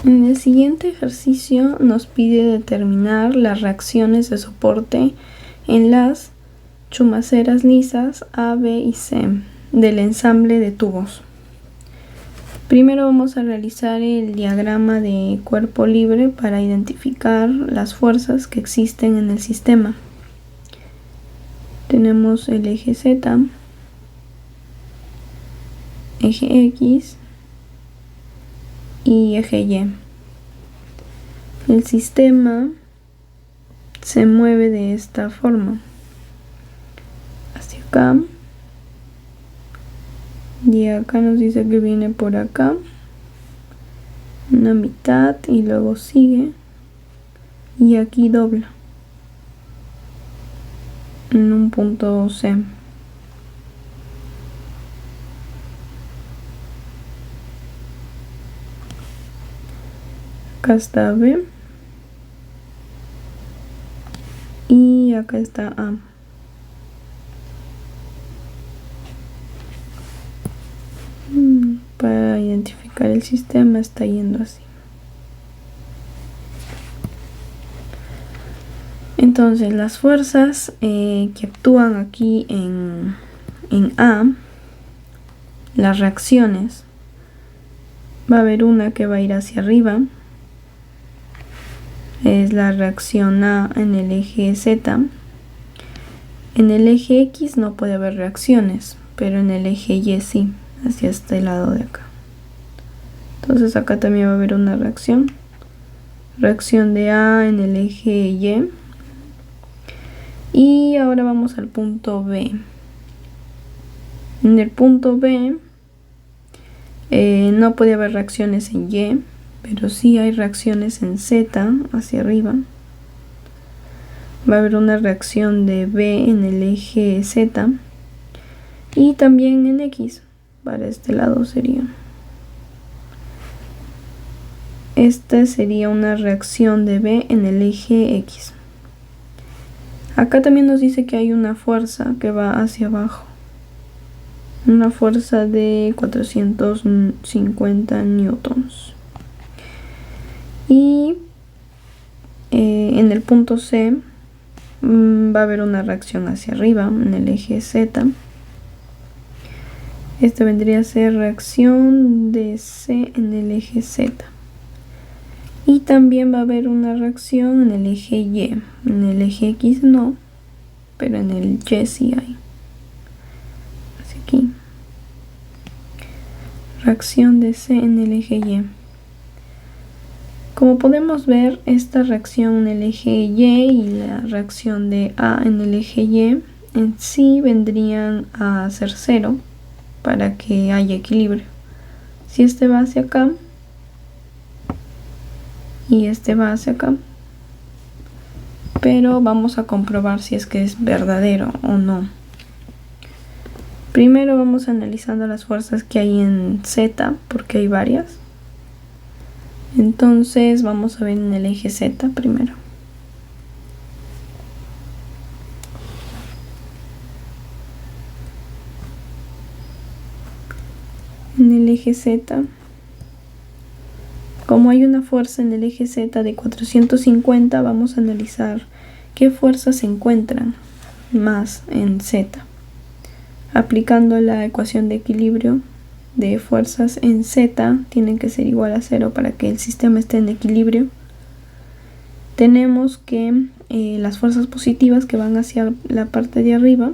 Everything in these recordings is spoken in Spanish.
En el siguiente ejercicio nos pide determinar las reacciones de soporte en las chumaceras lisas A, B y C del ensamble de tubos. Primero vamos a realizar el diagrama de cuerpo libre para identificar las fuerzas que existen en el sistema. Tenemos el eje Z, eje X y eje Y. El sistema se mueve de esta forma, hacia acá, y acá nos dice que viene por acá, una mitad y luego sigue, y aquí dobla en un punto C. Acá está B y acá está A. Para identificar el sistema está yendo así. Entonces las fuerzas que actúan aquí en A, las reacciones, va a haber una que va a ir hacia arriba, es la reacción A en el eje Z. En el eje X no puede haber reacciones, pero en el eje Y sí, hacia este lado de acá. Entonces acá también va a haber una reacción de A en el eje Y. Y ahora vamos al punto B. En el punto B no puede haber reacciones en Y, pero sí hay reacciones en Z hacia arriba. Va a haber una reacción de B en el eje Z y también en X, para este lado sería. Esta sería una reacción de B en el eje X. Acá también nos dice que hay una fuerza que va hacia abajo. Una fuerza de 450 newtons. Y en el punto C va a haber una reacción hacia arriba en el eje Z. Esta vendría a ser reacción de C en el eje Z. Y también va a haber una reacción en el eje Y. En el eje X no, pero en el Y sí hay. Hacia aquí. Reacción de C en el eje Y. Como podemos ver, esta reacción en el eje Y y la reacción de A en el eje Y en sí vendrían a ser cero para que haya equilibrio. Si este va hacia acá y este va hacia acá, pero vamos a comprobar si es que es verdadero o no. Primero vamos analizando las fuerzas que hay en Z, porque hay varias. Entonces vamos a ver en el eje Z primero. En el eje Z, como hay una fuerza en el eje Z de 450, vamos a analizar qué fuerzas se encuentran más en Z. Aplicando la ecuación de equilibrio de fuerzas en Z, tienen que ser igual a 0 para que el sistema esté en equilibrio. Tenemos que las fuerzas positivas que van hacia la parte de arriba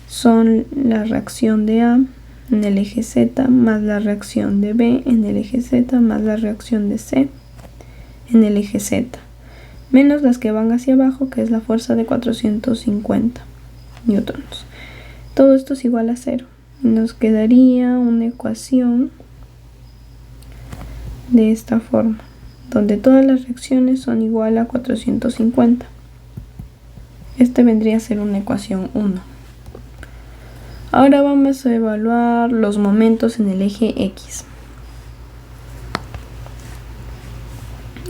son la reacción de A en el eje Z más la reacción de B en el eje Z más la reacción de C en el eje Z, menos las que van hacia abajo, que es la fuerza de 450 newtons. Todo esto es igual a 0. Nos quedaría una ecuación de esta forma, donde todas las reacciones son igual a 450. Este vendría a ser una ecuación 1. Ahora vamos a evaluar los momentos en el eje X,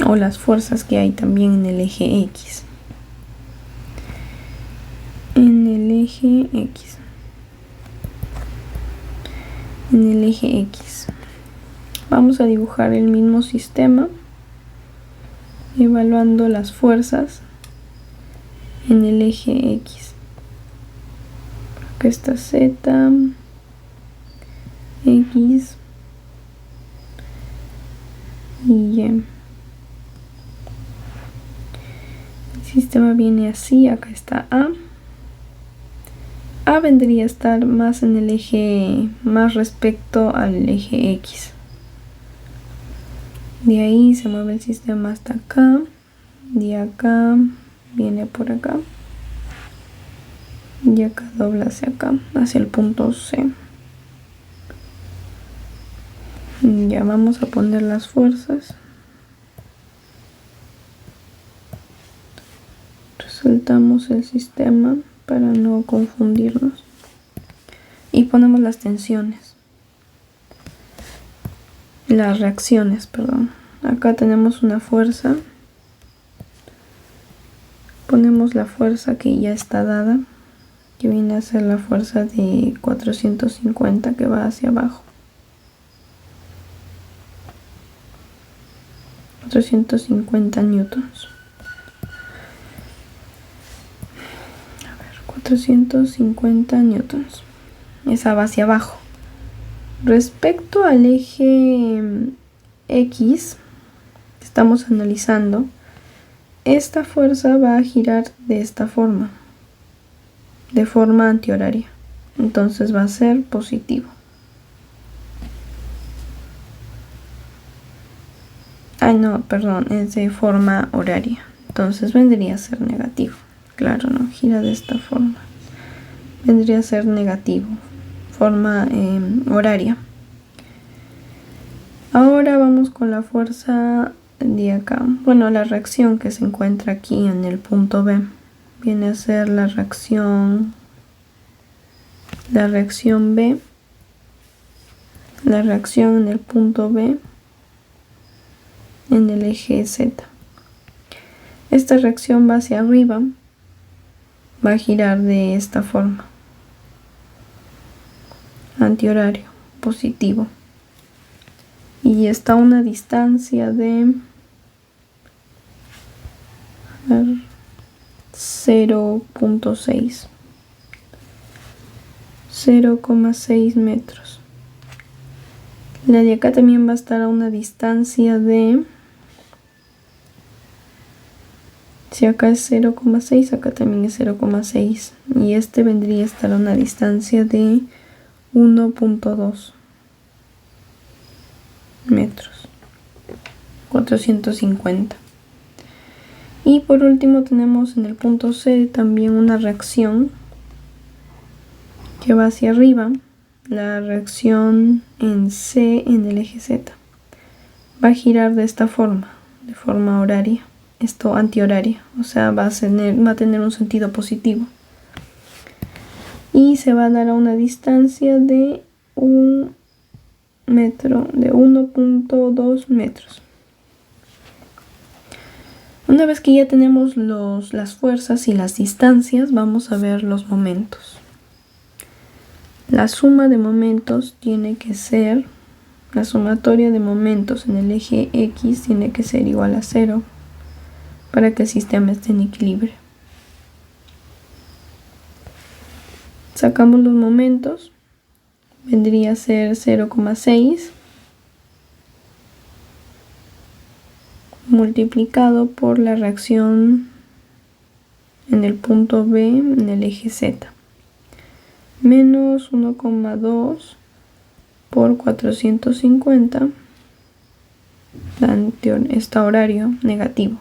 o las fuerzas que hay también en el eje X. En el eje X. Vamos a dibujar el mismo sistema, evaluando las fuerzas en el eje X. Acá está Z, X y Y. El sistema viene así, acá está A. A vendría a estar más en el eje, más respecto al eje X. De ahí se mueve el sistema hasta acá, de acá viene por acá y acá dobla hacia acá, hacia el punto C. Ya vamos a poner las fuerzas. Resaltamos el sistema para no confundirnos y ponemos las tensiones, las reacciones, perdón. Acá tenemos una fuerza, ponemos la fuerza que ya está dada, que viene a ser la fuerza de 450 que va hacia abajo. 450 newtons. 450 newtons. Esa va hacia abajo. Respecto al eje X que estamos analizando, esta fuerza va a girar de esta forma, de forma antihoraria. Entonces va a ser positivo. No, perdón, es de forma horaria. Entonces vendría a ser negativo. Claro, no, gira de esta forma. Vendría a ser negativo, forma horaria. Ahora vamos con la fuerza de acá. Bueno, la reacción que se encuentra aquí en el punto B. Viene a ser la reacción B. La reacción en el punto B, en el eje Z. Esta reacción va hacia arriba, va a girar de esta forma, antihorario, positivo, y está a una distancia de 0,6 metros. La de acá también va a estar a una distancia de, si acá es 0,6, acá también es 0,6, y este vendría a estar a una distancia de 1,2 metros, 450. Y por último tenemos en el punto C también una reacción que va hacia arriba, la reacción en C en el eje Z. Va a girar de esta forma, de forma horaria, esto antihoraria, o sea, va a tener un sentido positivo. Y se va a dar a una distancia de 1 metro, de 1,2 metros. Una vez que ya tenemos las fuerzas y las distancias, vamos a ver los momentos. La suma de momentos tiene que ser, la sumatoria de momentos en el eje X tiene que ser igual a 0 para que el sistema esté en equilibrio. Sacamos los momentos, vendría a ser 0,6 multiplicado por la reacción en el punto B en el eje Z, menos 1,2 por 450, está horario negativo,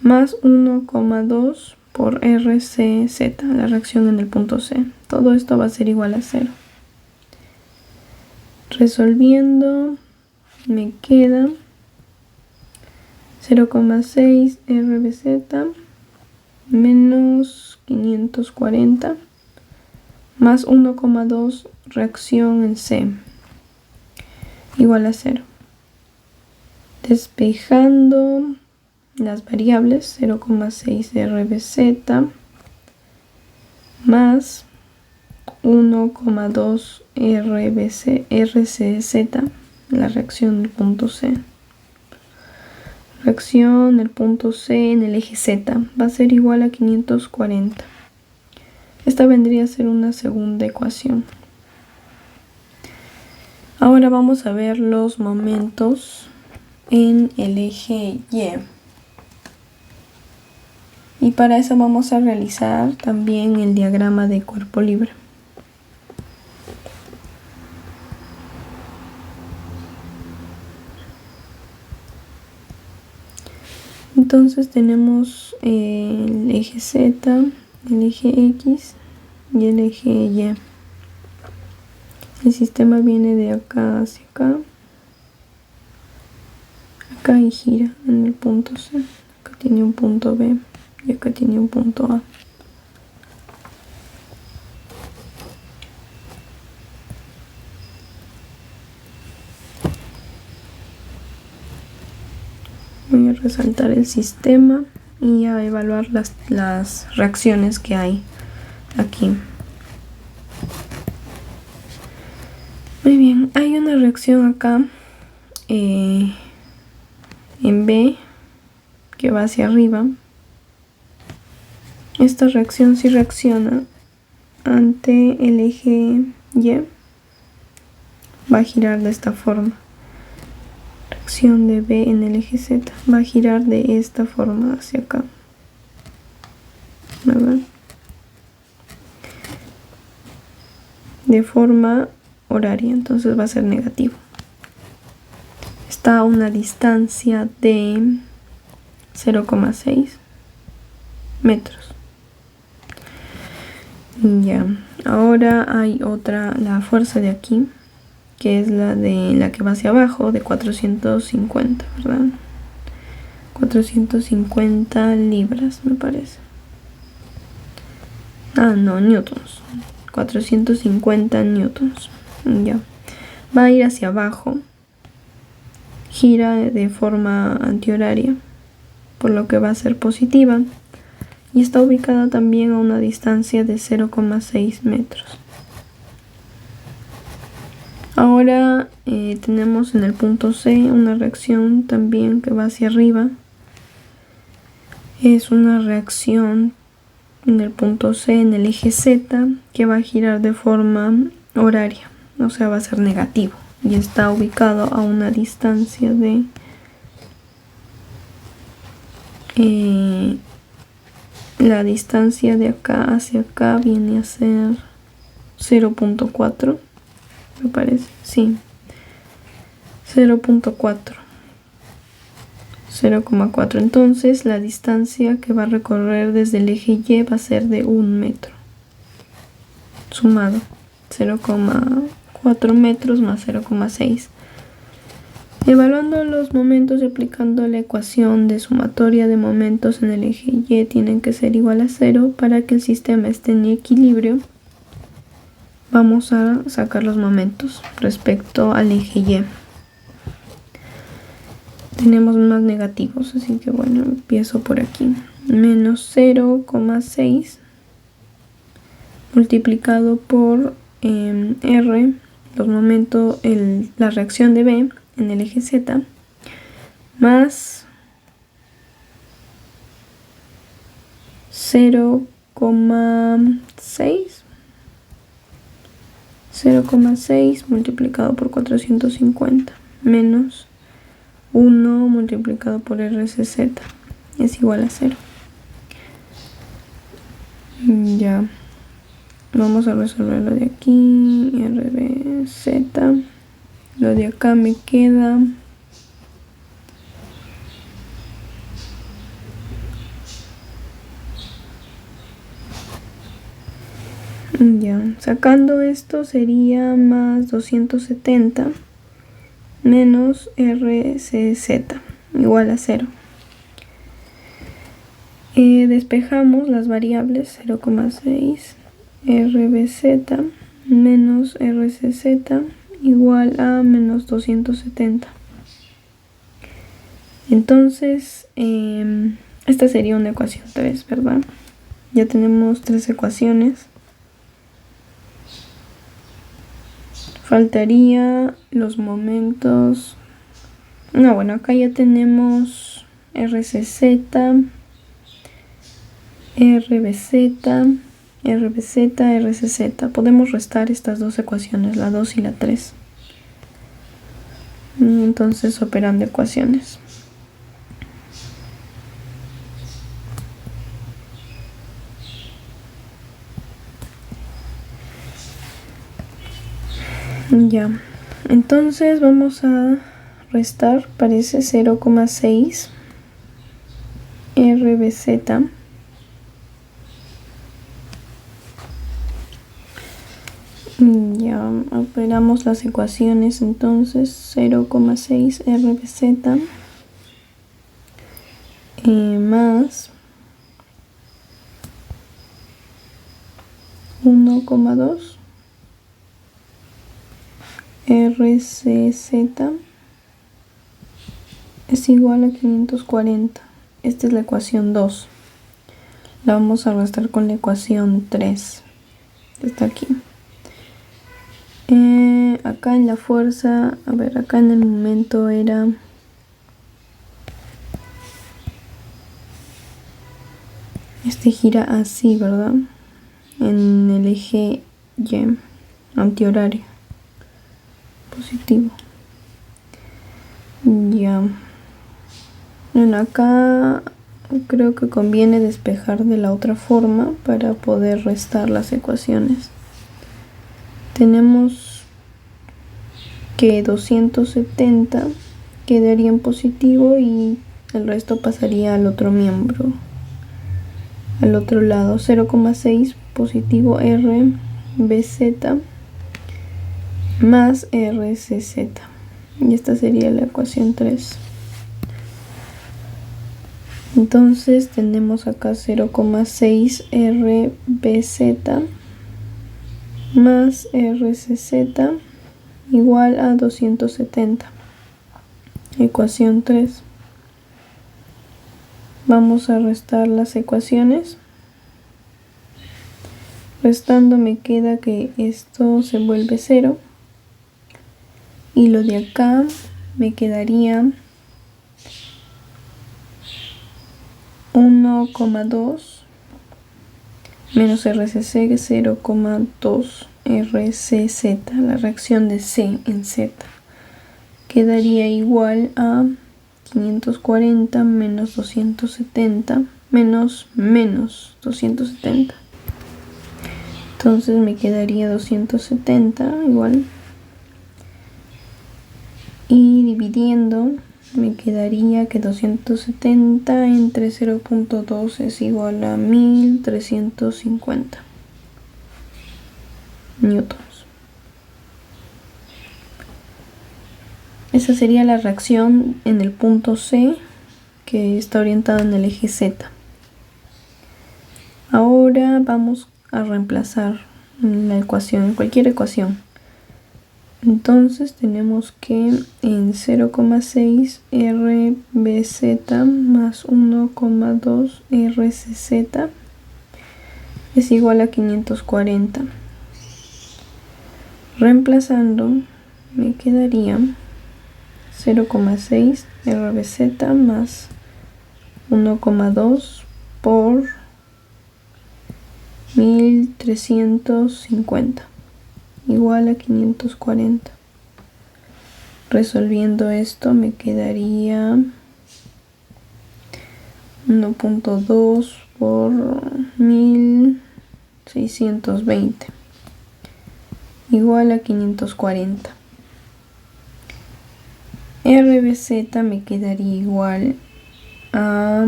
más 1,2 por RCZ, la reacción en el punto C. Todo esto va a ser igual a 0. Resolviendo me queda 0,6 RBZ menos 540 más 1,2 reacción en C igual a 0. Despejando las variables, 0,6 RBZ más 1,2 RCZ la reacción del punto C. Reacción del punto C en el eje Z va a ser igual a 540. Esta vendría a ser una segunda ecuación. Ahora vamos a ver los momentos en el eje Y. Y para eso vamos a realizar también el diagrama de cuerpo libre. Entonces tenemos el eje Z, el eje X y el eje Y. El sistema viene de acá hacia acá. Acá y gira en el punto C. Acá tiene un punto B y acá tiene un punto A. Voy a resaltar el sistema y a evaluar las reacciones que hay aquí. Muy bien, hay una reacción acá en B que va hacia arriba. Esta reacción sí reacciona ante el eje Y. Va a girar de esta forma. Reacción de B en el eje Z va a girar de esta forma hacia acá. ¿Verdad? De forma horaria, entonces va a ser negativo. Está a una distancia de 0,6 metros. Ya, ahora hay otra, la fuerza de aquí, que es la que va hacia abajo, de 450, ¿verdad? 450 libras, me parece. Ah, no, newtons. 450 newtons. Ya. Va a ir hacia abajo. Gira de forma antihoraria, por lo que va a ser positiva. Y está ubicada también a una distancia de 0,6 metros. Ahora tenemos en el punto C una reacción también que va hacia arriba. Es una reacción en el punto C en el eje Z que va a girar de forma horaria, o sea, va a ser negativo y está ubicado a una distancia de la distancia de acá hacia acá viene a ser 0,4, me parece, sí, 0,4. 0,4. Entonces la distancia que va a recorrer desde el eje Y va a ser de 1 metro. Sumado 0,4 metros más 0,6. Evaluando los momentos y aplicando la ecuación de sumatoria de momentos en el eje Y tienen que ser igual a 0 para que el sistema esté en equilibrio. Vamos a sacar los momentos respecto al eje Y. Tenemos más negativos, así que bueno, empiezo por aquí. Menos 0,6 multiplicado por R, los momentos, la reacción de B en el eje Z, más 0,6 multiplicado por 450 menos 1 multiplicado por RCZ es igual a 0. Ya. Vamos a resolver lo de aquí. RBZ. Lo de acá me queda. Ya. Sacando esto sería más 270. Menos RCZ igual a 0. Despejamos las variables 0,6 RBZ menos RCZ igual a menos 270. Entonces esta sería una ecuación 3, ¿verdad? Ya tenemos 3 ecuaciones. Faltaría los momentos. No, bueno, acá ya tenemos RCZ, RBZ, RBZ, RCZ. Podemos restar estas dos ecuaciones, la 2 y la 3. Entonces operando ecuaciones. Ya, entonces vamos a restar, parece 0,6 RBZ ya operamos las ecuaciones. Entonces 0,6 RBZ más 1,2 RCZ es igual a 540. Esta es la ecuación 2. La vamos a restar con la ecuación 3. Está aquí. Acá en la fuerza, a ver, acá en el momento era este gira así, ¿verdad? En el eje Y, antihorario, positivo. Ya. Bueno, acá creo que conviene despejar de la otra forma para poder restar las ecuaciones. Tenemos que 270 quedaría en positivo y el resto pasaría al otro miembro, al otro lado. 0,6 positivo RBZ más RCZ. Y esta sería la ecuación 3. Entonces tenemos acá 0,6 RBZ más RCZ igual a 270. Ecuación 3. Vamos a restar las ecuaciones. Restando me queda que esto se vuelve 0. Y lo de acá me quedaría 1,2 menos RCC, 0,2 RCZ, la reacción de C en Z, quedaría igual a 540 menos 270 menos 270. Entonces me quedaría 270 igual. Y dividiendo me quedaría que 270 entre 0,2 es igual a 1350 newtons. Esa sería la reacción en el punto C, que está orientada en el eje Z. Ahora vamos a reemplazar la ecuación, en cualquier ecuación. Entonces tenemos que en 0,6 RBZ más 1,2 RCZ es igual a 540. Reemplazando me quedaría 0,6 RBZ más 1,2 por 1350 igual a 540. Resolviendo esto me quedaría 1,2 por 1620 igual a 540. RBZ me quedaría igual a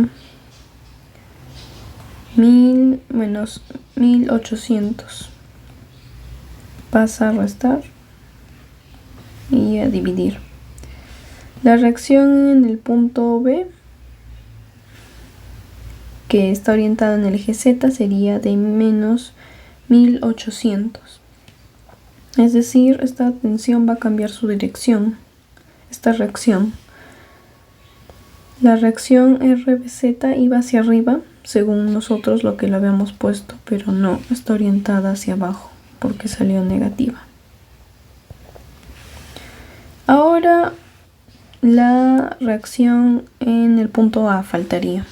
1000 menos 1800. Pasa a restar y a dividir. La reacción en el punto B, que está orientada en el eje Z, sería de menos 1800. Es decir, esta tensión va a cambiar su dirección. Esta reacción. La reacción RBZ iba hacia arriba, según nosotros lo que lo habíamos puesto, pero no, está orientada hacia abajo porque salió negativa. Ahora la reacción en el punto A faltaría.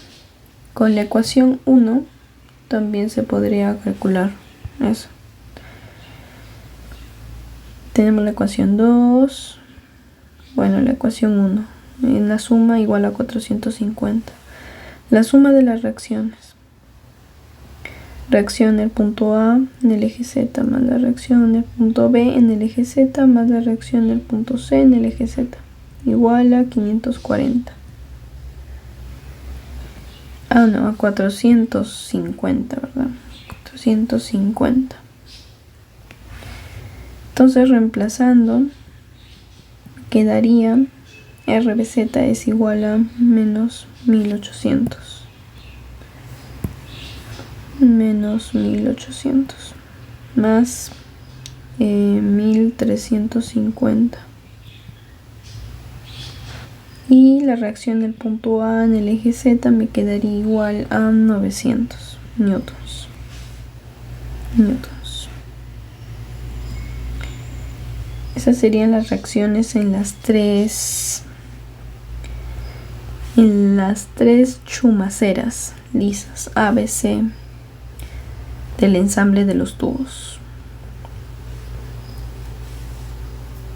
Con la ecuación 1 también se podría calcular eso. Tenemos la ecuación 2, bueno, la ecuación 1, en la suma igual a 450. La suma de las reacciones. Reacción en el punto A en el eje Z más la reacción en el punto B en el eje Z más la reacción en el punto C en el eje Z igual a 540. Ah, no, a 450, ¿verdad? 450. Entonces, reemplazando, quedaría RBZ es igual a menos 1800. Menos 1800 más 1350. Y la reacción del punto A en el eje Z me quedaría igual a 900 newtons. Esas serían las reacciones en las tres chumaceras lisas ABC del ensamble de los tubos.